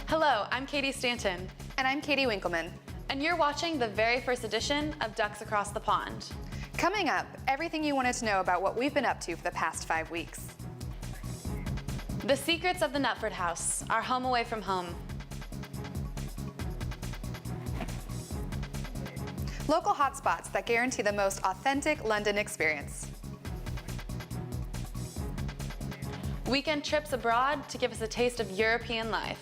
Hello, I'm Katie Stanton. And I'm Katie Winkleman. And you're watching the very first edition of Ducks Across the Pond. Coming up, everything you wanted to know about what we've been up to for the past 5 weeks. The secrets of the Nutford House, our home away from home. Local hotspots that guarantee the most authentic London experience. Weekend trips abroad to give us a taste of European life.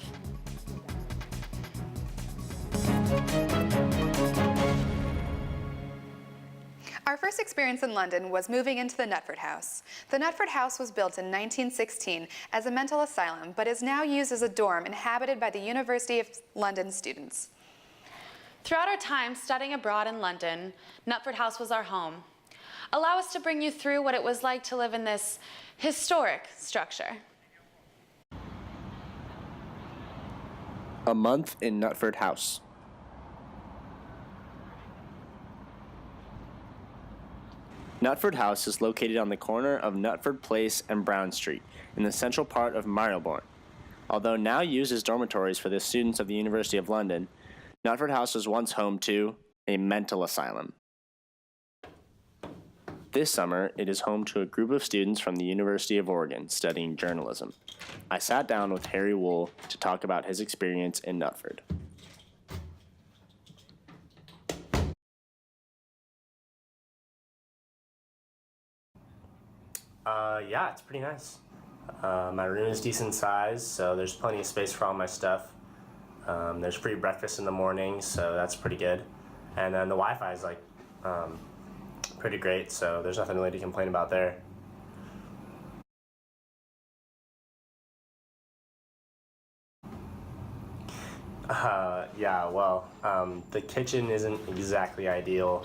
Our first experience in London was moving into the Nutford House. The Nutford House was built in 1916 as a mental asylum, but is now used as a dorm inhabited by the University of London students. Throughout our time studying abroad in London, Nutford House was our home. Allow us to bring you through what it was like to live in this historic structure. A month in Nutford House. Nutford House is located on the corner of Nutford Place and Brown Street in the central part of Marylebone. Although now used as dormitories for the students of the University of London, Nutford House was once home to a mental asylum. This summer, it is home to a group of students from the University of Oregon studying journalism. I sat down with Harry Wool to talk about his experience in Nutford. Yeah, it's pretty nice. My room is decent size, so there's plenty of space for all my stuff. There's free breakfast in the morning, so that's pretty good. And then the Wi-Fi is pretty great, so there's nothing really to complain about there. Yeah, well, the kitchen isn't exactly ideal.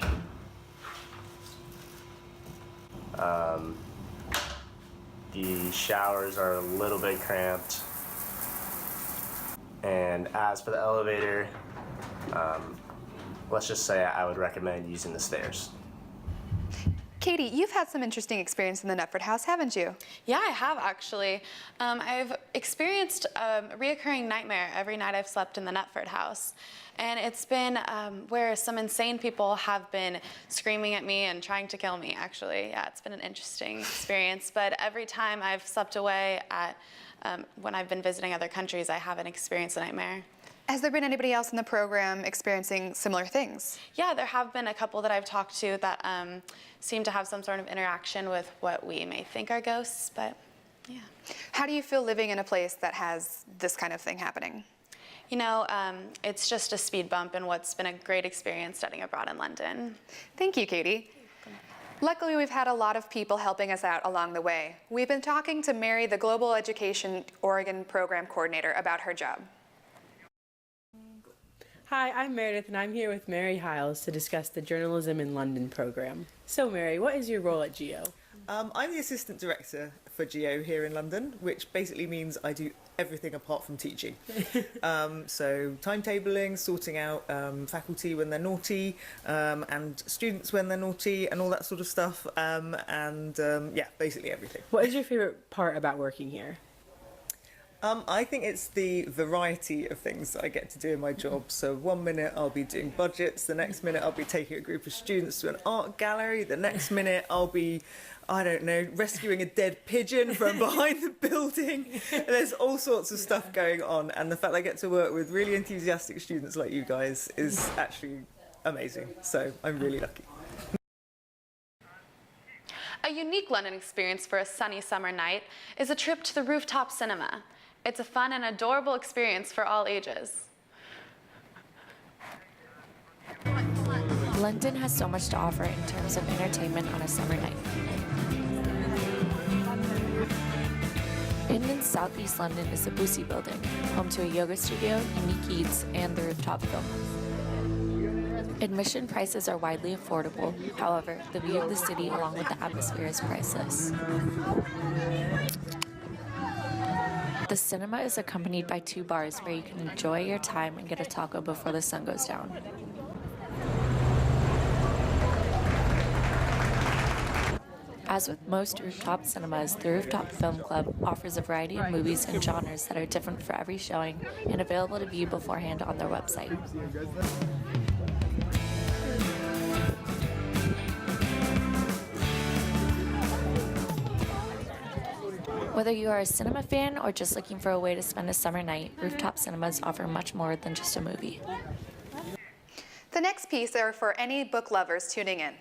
The showers are a little bit cramped. And as for the elevator, let's just say I would recommend using the stairs. Katie, you've had some interesting experience in the Nutford House, haven't you? Yeah, I have actually. I've experienced a reoccurring nightmare every night I've slept in the Nutford House. And it's been where some insane people have been screaming at me and trying to kill me, actually. Yeah, it's been an interesting experience. But every time I've slept away when I've been visiting other countries, I haven't experienced a nightmare. Has there been anybody else in the program experiencing similar things? Yeah, there have been a couple that I've talked to that seem to have some sort of interaction with what we may think are ghosts, but yeah. How do you feel living in a place that has this kind of thing happening? You know, it's just a speed bump in what's been a great experience studying abroad in London. Thank you, Katie. Luckily, we've had a lot of people helping us out along the way. We've been talking to Mary, the Global Education Oregon Program Coordinator, about her job. Hi, I'm Meredith, and I'm here with Mary Hiles to discuss the Journalism in London program. So, Mary, what is your role at GEO? I'm the Assistant Director for GEO here in London, which basically means I do everything apart from teaching. So timetabling, sorting out faculty when they're naughty, and students when they're naughty, and all that sort of stuff, yeah, basically everything. What is your favourite part about working here? I think it's the variety of things that I get to do in my job. So one minute I'll be doing budgets, the next minute I'll be taking a group of students to an art gallery, the next minute I'll be, I don't know, rescuing a dead pigeon from behind the building. There's all sorts of stuff going on, and the fact I get to work with really enthusiastic students like you guys is actually amazing. So I'm really lucky. A unique London experience for a sunny summer night is a trip to the rooftop cinema. It's a fun and adorable experience for all ages. London has so much to offer in terms of entertainment on a summer night. In southeast London is the Bussey Building, home to a yoga studio, unique eats, and the rooftop film. Admission prices are widely affordable. However, the view of the city along with the atmosphere is priceless. The cinema is accompanied by 2 bars where you can enjoy your time and get a taco before the sun goes down. As with most rooftop cinemas, the Rooftop Film Club offers a variety of movies and genres that are different for every showing and available to view beforehand on their website. Whether you are a cinema fan or just looking for a way to spend a summer night, rooftop cinemas offer much more than just a movie. The next piece are for any book lovers tuning in.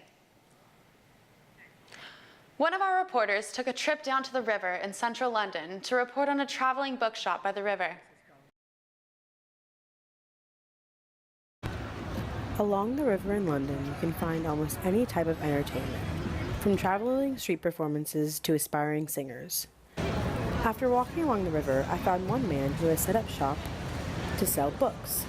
One of our reporters took a trip down to the river in central London to report on a traveling bookshop by the river. Along the river in London, you can find almost any type of entertainment, from traveling street performances to aspiring singers. After walking along the river, I found one man who has set up shop to sell books.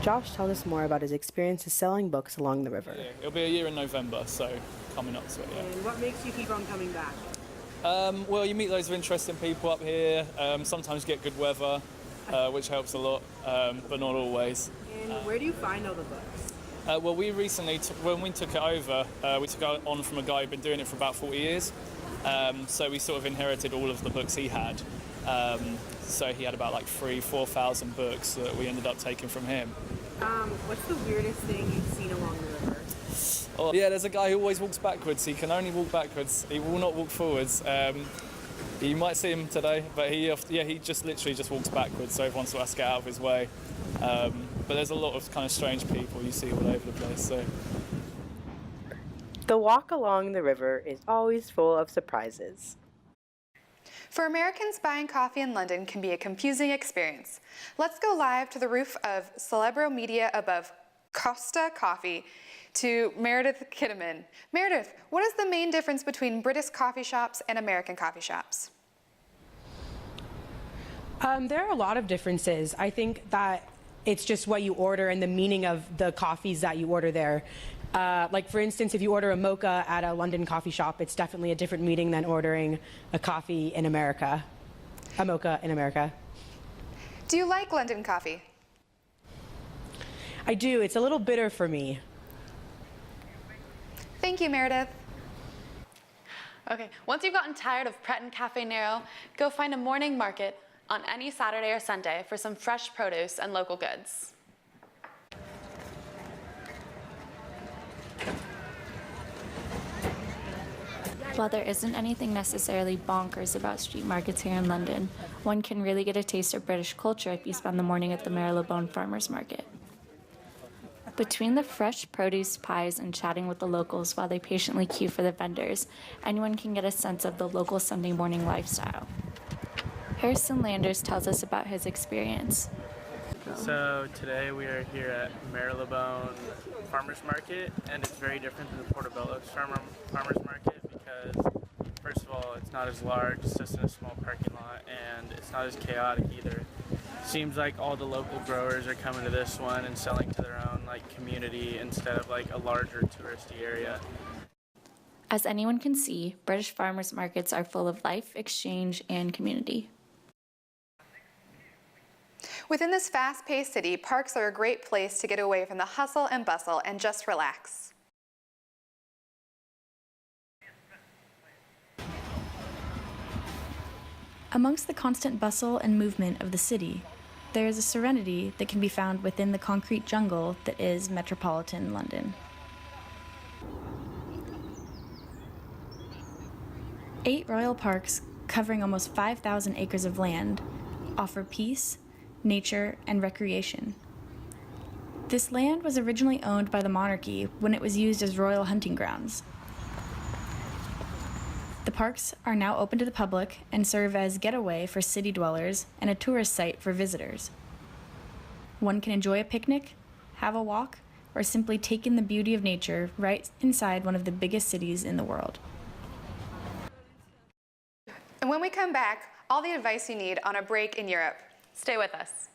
Josh tells us more about his experiences selling books along the river. Yeah, it'll be a year in November, so coming up to it, yeah. And what makes you keep on coming back? Well, you meet loads of interesting people up here, sometimes get good weather, which helps a lot, but not always. And where do you find all the books? Well, we recently, when we took it over, we took it on from a guy who'd been doing it for about 40 years. So we sort of inherited all of the books he had. So he had about like 4,000 books that we ended up taking from him. What's the weirdest thing you've seen along the river? Oh, yeah, there's a guy who always walks backwards. He can only walk backwards. He will not walk forwards. You might see him today, but he just literally just walks backwards, so everyone sort of has to get out of his way. But there's a lot of kind of strange people you see all over the place. So. The walk along the river is always full of surprises. For Americans, buying coffee in London can be a confusing experience. Let's go live to the roof of Celebro Media above Costa Coffee to Meredith Kitteman. Meredith, what is the main difference between British coffee shops and American coffee shops? There are a lot of differences. I think that it's just what you order and the meaning of the coffees that you order there. Like, for instance, if you order a mocha at a London coffee shop, it's definitely a different meaning than ordering a coffee in America, a mocha in America. Do you like London coffee? I do. It's a little bitter for me. Thank you, Meredith. Okay, once you've gotten tired of Pret and Cafe Nero, go find a morning market on any Saturday or Sunday for some fresh produce and local goods. While there isn't anything necessarily bonkers about street markets here in London, one can really get a taste of British culture if you spend the morning at the Marylebone Farmers Market. Between the fresh produce, pies, and chatting with the locals while they patiently queue for the vendors, anyone can get a sense of the local Sunday morning lifestyle. Harrison Landers tells us about his experience. So today we are here at Marylebone Farmers Market, and it's very different than the Portobello Farmers Market because, first of all, it's not as large, it's just in a small parking lot, and it's not as chaotic either. Seems like all the local growers are coming to this one and selling to their own community instead of a larger touristy area. As anyone can see, British farmers markets are full of life, exchange, and community. Within this fast-paced city, parks are a great place to get away from the hustle and bustle and just relax. Amongst the constant bustle and movement of the city, there is a serenity that can be found within the concrete jungle that is metropolitan London. 8 royal parks, covering almost 5,000 acres of land, offer peace, nature, and recreation. This land was originally owned by the monarchy when it was used as royal hunting grounds. The parks are now open to the public and serve as getaway for city dwellers and a tourist site for visitors. One can enjoy a picnic, have a walk, or simply take in the beauty of nature right inside one of the biggest cities in the world. And when we come back, all the advice you need on a break in Europe. Stay with us.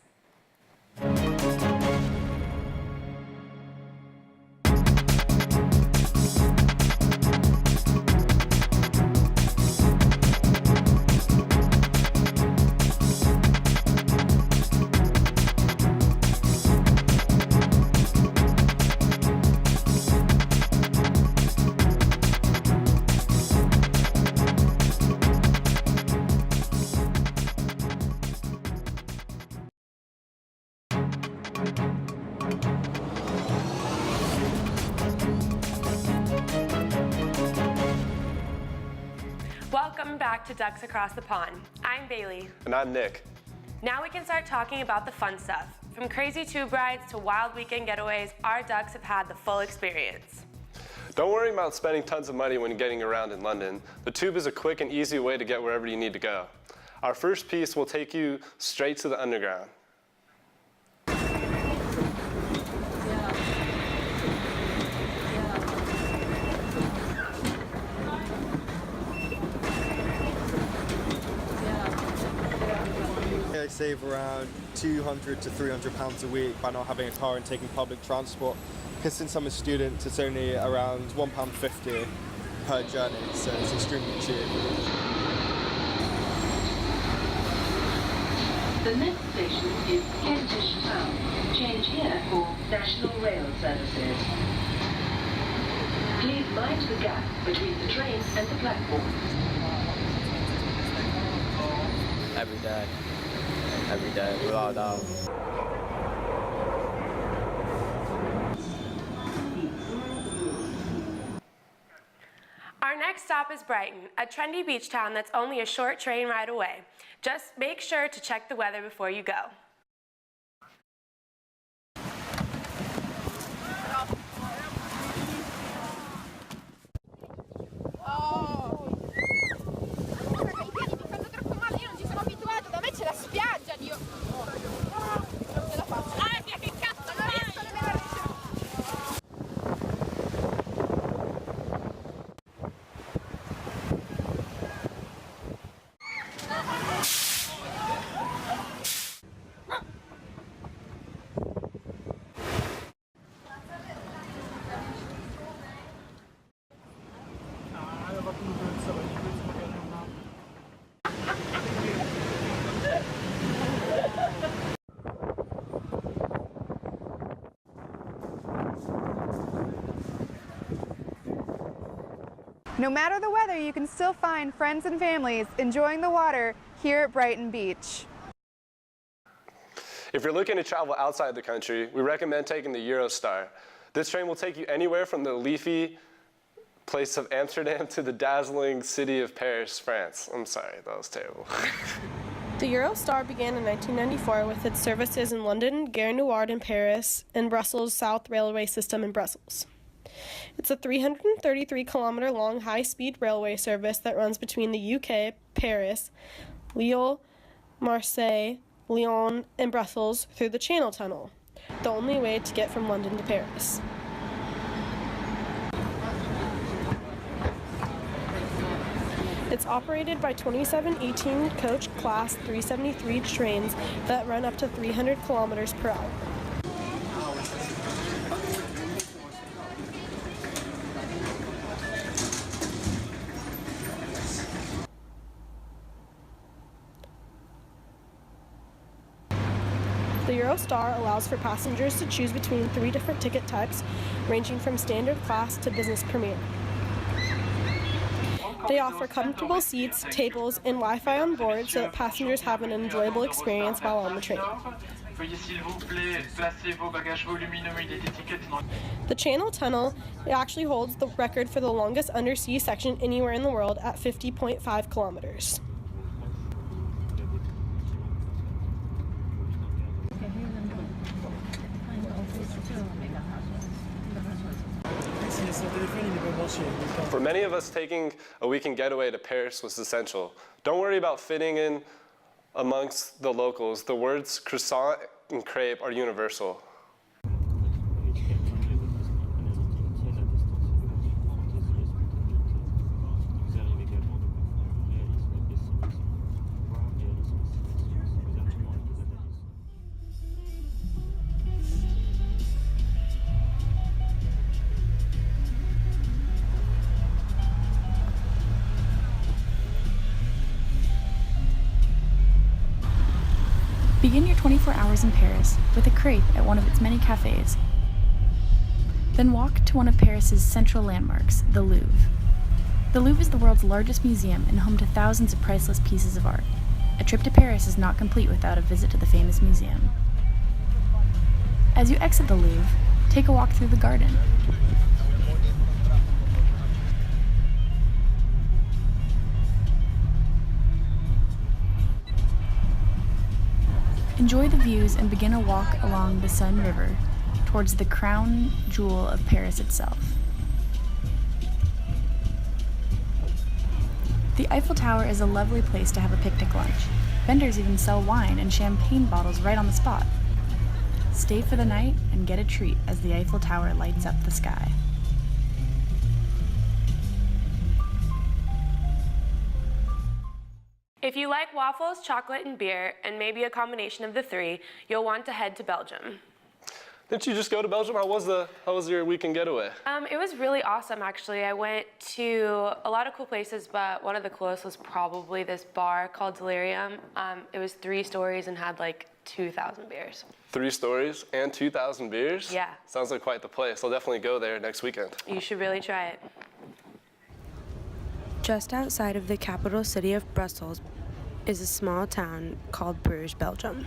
Welcome back to Ducks Across the Pond. I'm Bailey. And I'm Nick. Now we can start talking about the fun stuff. From crazy tube rides to wild weekend getaways, our ducks have had the full experience. Don't worry about spending tons of money when getting around in London. The tube is a quick and easy way to get wherever you need to go. Our first piece will take you straight to the underground. I save around £200 to £300 a week by not having a car and taking public transport, because since I'm a student it's only around £1.50 per journey, so it's extremely cheap. The next station is Kentish Town. Change here for National Rail Services. Please mind the gap between the train and the platform. Every day, without a doubt. Our next stop is Brighton, a trendy beach town that's only a short train ride away. Just make sure to check the weather before you go. No matter the weather, you can still find friends and families enjoying the water here at Brighton Beach. If you're looking to travel outside the country, we recommend taking the Eurostar. This train will take you anywhere from the leafy place of Amsterdam to the dazzling city of Paris, France. I'm sorry, that was terrible. The Eurostar began in 1994 with its services in London, Gare Nouard in Paris, and Brussels South Railway System in Brussels. It's a 333-kilometer long high-speed railway service that runs between the UK, Paris, Lille, Marseille, Lyon, and Brussels through the Channel Tunnel, the only way to get from London to Paris. It's operated by 27 18-coach Class 373 trains that run up to 300 kilometers per hour. The Eurostar allows for passengers to choose between 3 different ticket types, ranging from standard class to business premier. They offer comfortable seats, tables, and Wi-Fi on board so that passengers have an enjoyable experience while on the train. The Channel Tunnel actually holds the record for the longest undersea section anywhere in the world at 50.5 kilometers. For many of us, taking a weekend getaway to Paris was essential. Don't worry about fitting in amongst the locals. The words croissant and crepe are universal. Begin your 24 hours in Paris with a crepe at one of its many cafes. Then walk to one of Paris's central landmarks, the Louvre. The Louvre is the world's largest museum and home to thousands of priceless pieces of art. A trip to Paris is not complete without a visit to the famous museum. As you exit the Louvre, take a walk through the garden. Enjoy the views and begin a walk along the Seine River towards the crown jewel of Paris itself. The Eiffel Tower is a lovely place to have a picnic lunch. Vendors even sell wine and champagne bottles right on the spot. Stay for the night and get a treat as the Eiffel Tower lights up the sky. If you like waffles, chocolate, and beer, and maybe a combination of the three, you'll want to head to Belgium. Didn't you just go to Belgium? How was your weekend getaway? It was really awesome, actually. I went to a lot of cool places, but one of the coolest was probably this bar called Delirium. It was 3 stories and had like 2,000 beers. 3 stories and 2,000 beers? Yeah. Sounds like quite the place. I'll definitely go there next weekend. You should really try it. Just outside of the capital city of Brussels is a small town called Bruges, Belgium.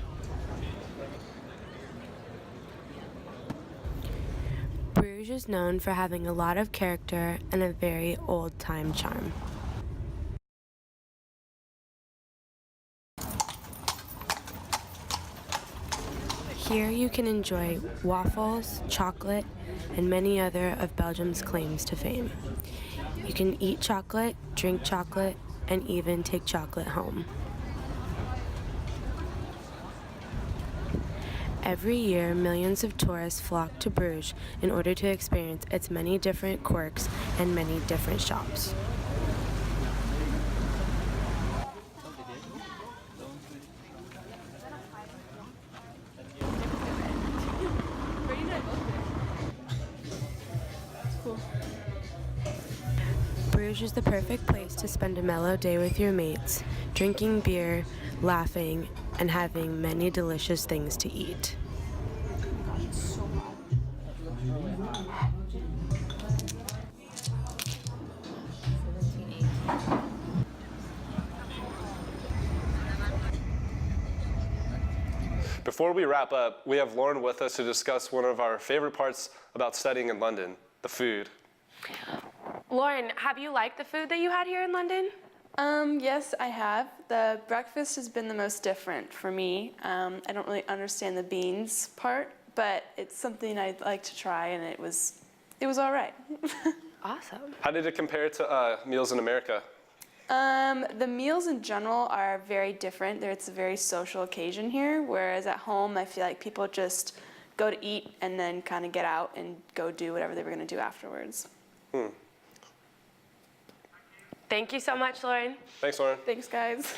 Bruges is known for having a lot of character and a very old-time charm. Here you can enjoy waffles, chocolate, and many other of Belgium's claims to fame. You can eat chocolate, drink chocolate, and even take chocolate home. Every year, millions of tourists flock to Bruges in order to experience its many different quirks and many different shops. Bruges is the perfect place to spend a mellow day with your mates, drinking beer, laughing, and having many delicious things to eat. Before we wrap up, we have Lauren with us to discuss one of our favorite parts about studying in London, the food. Lauren, have you liked the food that you had here in London? Yes, I have. The breakfast has been the most different for me. I don't really understand the beans part, but it's something I'd like to try, and it was all right. Awesome. How did it compare to meals in America? The meals in general are very different. It's a very social occasion here, whereas at home I feel like people just go to eat and then kind of get out and go do whatever they were going to do afterwards. Thank you so much, Lauren. Thanks, Lauren. Thanks, guys.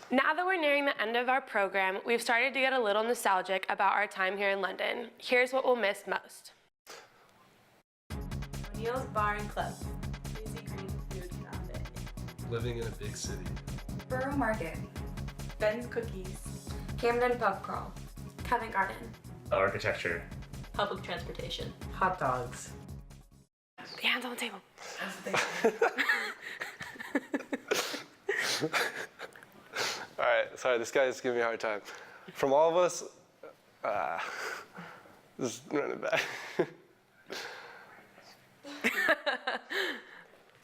Now that we're nearing the end of our program, we've started to get a little nostalgic about our time here in London. Here's what we'll miss most. Neil's Bar and Club. Easy Green Food Cafe. Living in a big city. Borough Market. Ben's Cookies. Camden Pub Crawl. Covent Garden. Architecture. Public transportation. Hot dogs. The hands on the table. All right, sorry, this guy is giving me a hard time. From all of us, just run it back.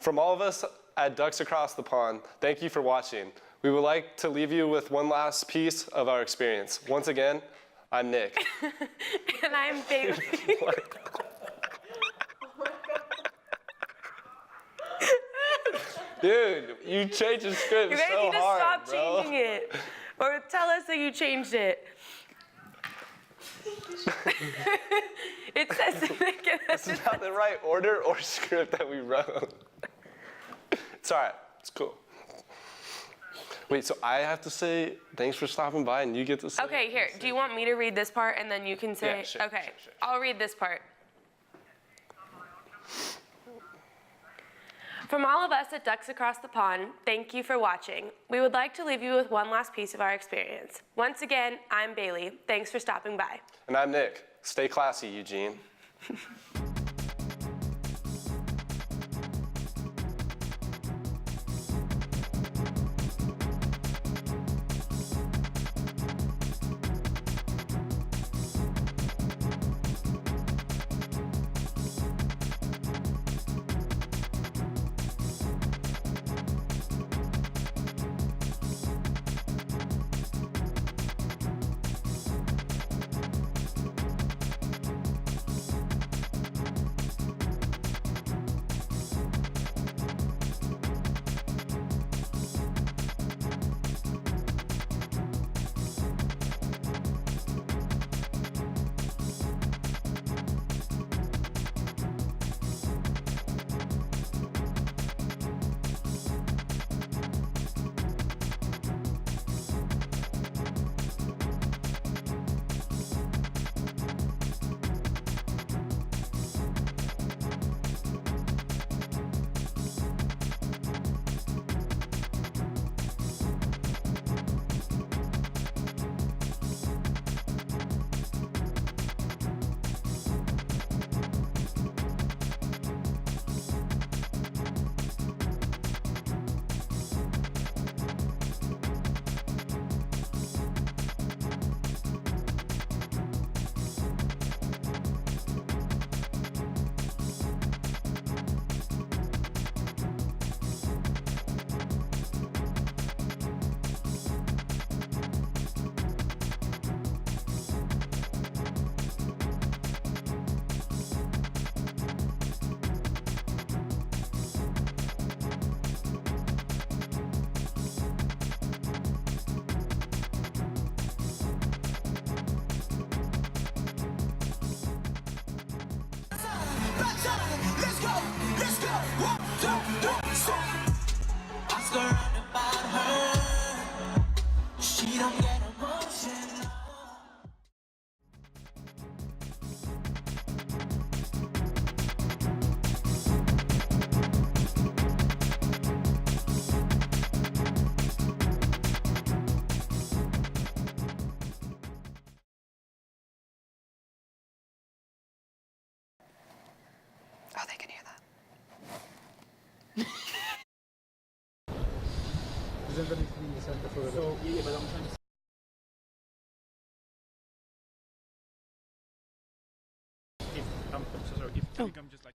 From all of us at Ducks Across the Pond, thank you for watching. We would like to leave you with one last piece of our experience. Once again, I'm Nick. And I'm Bailey. Dude, you changed the script You guys so need to hard, stop bro. changing it. Or tell us that you changed it. It says This is not the right order or script that we wrote. It's all right. It's cool. Wait, so I have to say thanks for stopping by, and you get to say. Okay, here. Do you want me to read this part and then you can say? Yeah, sure, okay, I'll read this part. From all of us at Ducks Across the Pond, thank you for watching. We would like to leave you with one last piece of our experience. Once again, I'm Bailey. Thanks for stopping by. And I'm Nick. Stay classy, Eugene. Oh, they can hear that. I'm so sorry. If you become just like.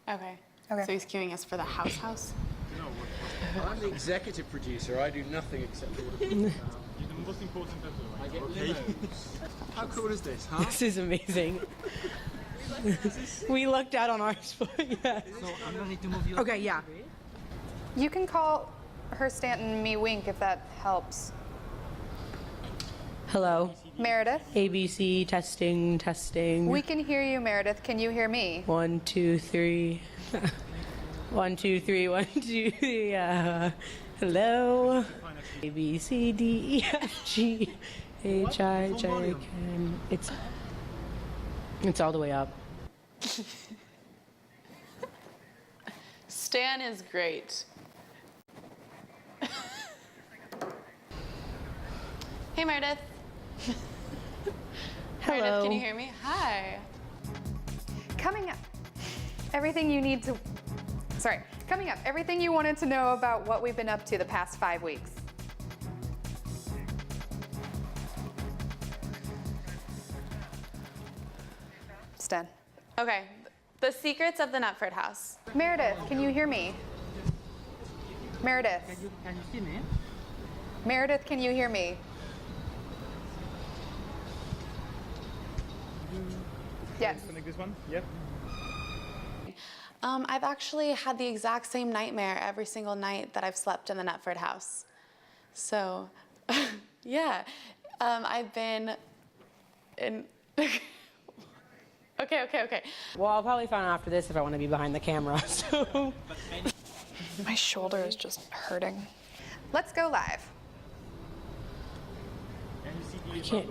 Okay. So he's queuing us for the house. I'm the executive producer. I do nothing except order. You're the most important person. I get limos. How cool is this, huh? This is amazing. We lucked out on our spot. Yeah. So I'm gonna need to move you. Okay, yeah. You can call her Stanton me Wink if that helps. Hello. Meredith? ABC, testing, testing. We can hear you, Meredith. Can you hear me? 1, 2, 3. 1, 2, 3, 1, 2, 3. Hello. A, B, C, D, E, F, G, H, I, J, K. It's all the way up. Stan is great. Hey, Meredith. Hello. Meredith, can you hear me? Hi. Coming up, everything you need to. Sorry. Coming up, everything you wanted to know about what we've been up to the past 5 weeks. Stan. Okay. The secrets of the Nutford house. Meredith, can you hear me? Meredith. Can you see me? Meredith, can you hear me? Yes. Like this one? Yep. I've actually had the exact same nightmare every single night that I've slept in the Nutford house. So, yeah, I've been in. Okay. Well, I'll probably find out after this if I want to be behind the camera. So. My shoulder is just hurting. Let's go live. I can't.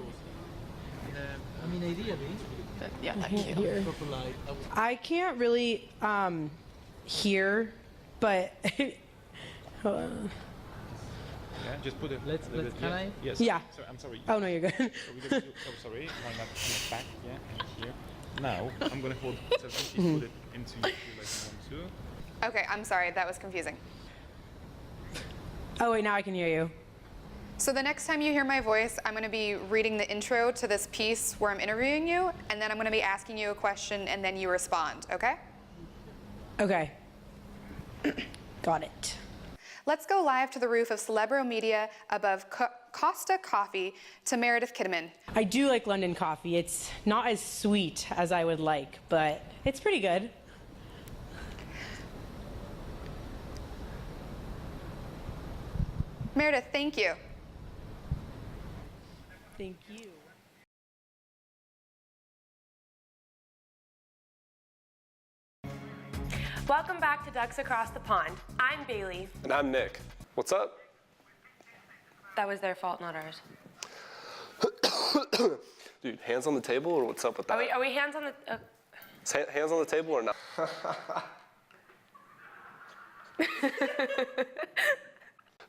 Yeah, I can't hear. I can't really hear, but. Hold on. Yeah, just put it. Let's can I? Yes. Yeah. Sorry, I'm sorry. Oh no, you're good. So we're gonna do, sorry. I'm not back. Yeah, and here. Now I'm gonna hold. So put it into you like you want to. Okay, I'm sorry, that was confusing. Oh wait, now I can hear you. So the next time you hear my voice, I'm going to be reading the intro to this piece where I'm interviewing you, and then I'm going to be asking you a question, and then you respond, okay? Okay. Got it. Let's go live to the roof of Celebro Media above Costa Coffee to Meredith Kidman. I do like London coffee. It's not as sweet as I would like, but it's pretty good. Meredith, thank you. Thank you. Welcome back to Ducks Across the Pond. I'm Bailey. And I'm Nick. What's up? That was their fault, not ours. Dude, hands on the table or what's up with that? Are we hands on the... Hands on the table or not?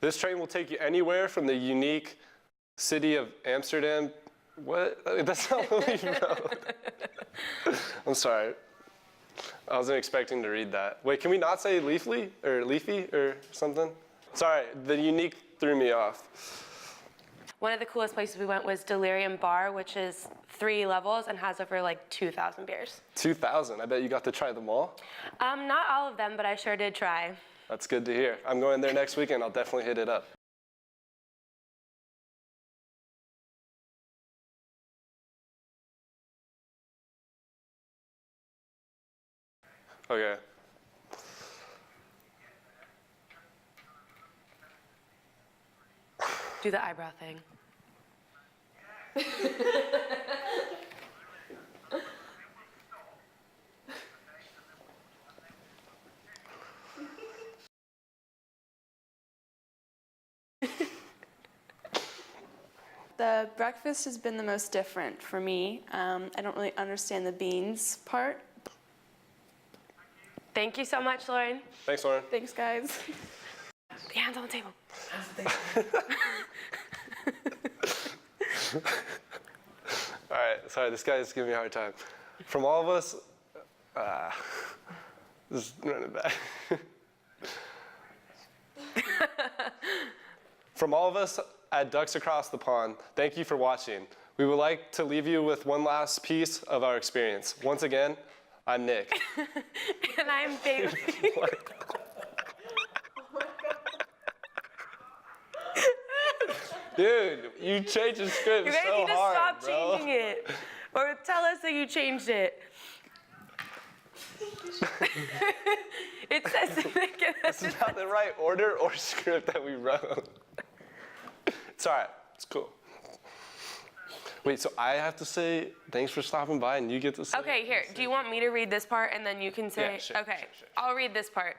This train will take you anywhere from the unique city of Amsterdam. What? That's not what we wrote. I'm sorry. I wasn't expecting to read that. Wait, can we not say leafy or something? Sorry, the unique threw me off. One of the coolest places we went was Delirium Bar, which is 3 levels and has over like 2,000 beers. 2,000, I bet you got to try them all. Not all of them, but I sure did try. That's good to hear. I'm going there next weekend. I'll definitely hit it up. Okay. Do the eyebrow thing. The breakfast has been the most different for me. I don't really understand the beans part. Thank you so much, Lauren. Thanks, Lauren. Thanks, guys. The hands on the table. All right, sorry, this guy's giving me a hard time. From all of us, just run it back. From all of us at Ducks Across the Pond, thank you for watching. We would like to leave you with one last piece of our experience. Once again, I'm Nick. And I'm Bailey. Dude, you changed the script You so guys need to hard, stop bro. changing it. Or tell us that you changed it. It says This is not the right order or script that we wrote. It's all right. It's cool. Wait, so I have to say thanks for stopping by, and you get to say. Okay, here. Do you want me to read this part and then you can say? Yeah, sure, okay, I'll read this part.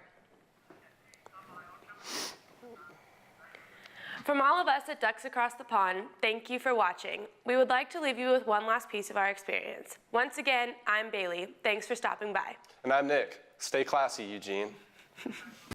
From all of us at Ducks Across the Pond, thank you for watching. We would like to leave you with one last piece of our experience. Once again, I'm Bailey. Thanks for stopping by. And I'm Nick. Stay classy, Eugene.